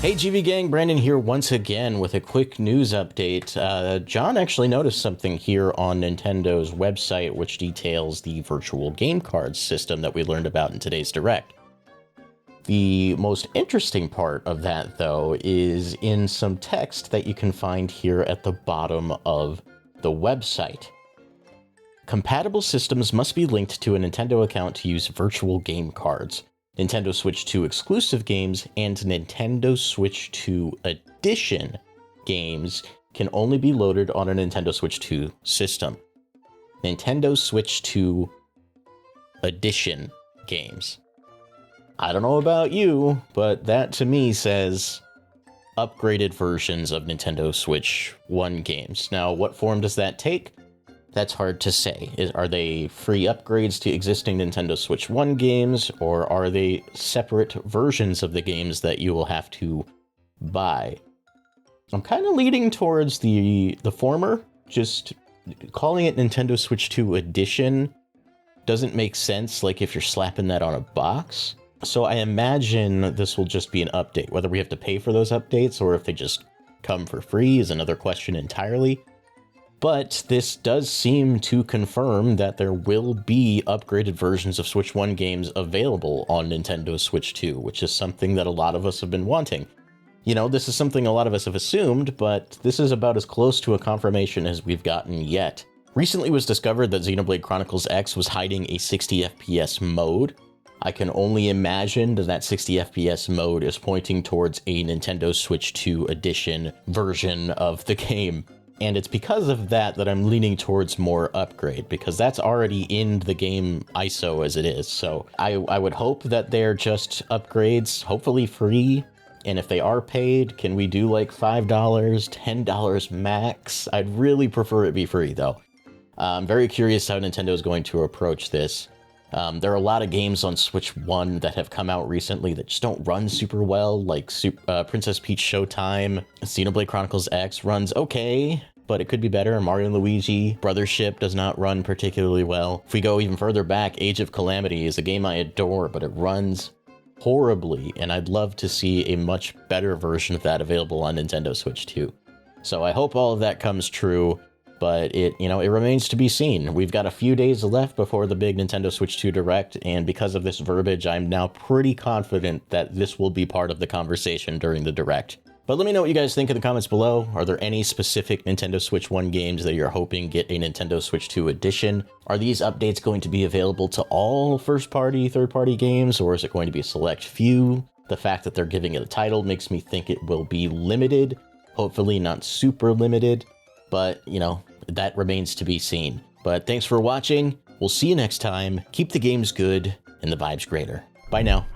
Hey GV Gang, Brandon here once again with a quick news update. John actually noticed something here on Nintendo's website which details the virtual game cards system that we learned about in today's Direct. The most interesting part of that, though, is in some text that you can find here at the bottom of the website. Compatible systems must be linked to a Nintendo account to use virtual game cards. Nintendo Switch 2 exclusive games and Nintendo Switch 2 Edition games can only be loaded on a Nintendo Switch 2 system. Nintendo Switch 2 Edition games. I don't know about you, but that to me says upgraded versions of Nintendo Switch 1 games. Now, what form does that take? That's hard to say. Are they free upgrades to existing Nintendo Switch 1 games, or are they separate versions of the games that you will have to buy? I'm kind of leaning towards the former. Just calling it Nintendo Switch 2 Edition doesn't make sense, like if you're slapping that on a box. So I imagine this will just be an update. Whether we have to pay for those updates or if they just come for free is another question entirely. But this does seem to confirm that there will be upgraded versions of Switch 1 games available on Nintendo Switch 2, which is something that a lot of us have been wanting. You know, this is something a lot of us have assumed, but this is about as close to a confirmation as we've gotten yet. Recently was discovered that Xenoblade Chronicles X was hiding a 60 FPS mode. I can only imagine that 60 FPS mode is pointing towards a Nintendo Switch 2 Edition version of the game. And it's because of that I'm leaning towards more upgrade, because that's already in the game ISO as it is. So I would hope that they're just upgrades, hopefully free. And if they are paid, can we do like $5, $10 max? I'd really prefer it be free though. I'm very curious how Nintendo is going to approach this. There are a lot of games on Switch 1 that have come out recently that just don't run super well, like Princess Peach Showtime. Xenoblade Chronicles X runs okay, but it could be better. Mario & Luigi Brothership does not run particularly well. If we go even further back, Age of Calamity is a game I adore, but it runs horribly, and I'd love to see a much better version of that available on Nintendo Switch 2. So I hope all of that comes true. But it remains to be seen. We've got a few days left before the big Nintendo Switch 2 Direct, and because of this verbiage, I'm now pretty confident that this will be part of the conversation during the Direct. But let me know what you guys think in the comments below. Are there any specific Nintendo Switch 1 games that you're hoping get a Nintendo Switch 2 Edition? Are these updates going to be available to all first-party, third-party games, or is it going to be a select few? The fact that they're giving it a title makes me think it will be limited, hopefully not super limited. But, that remains to be seen. But thanks for watching. We'll see you next time. Keep the games good and the vibes greater. Bye now.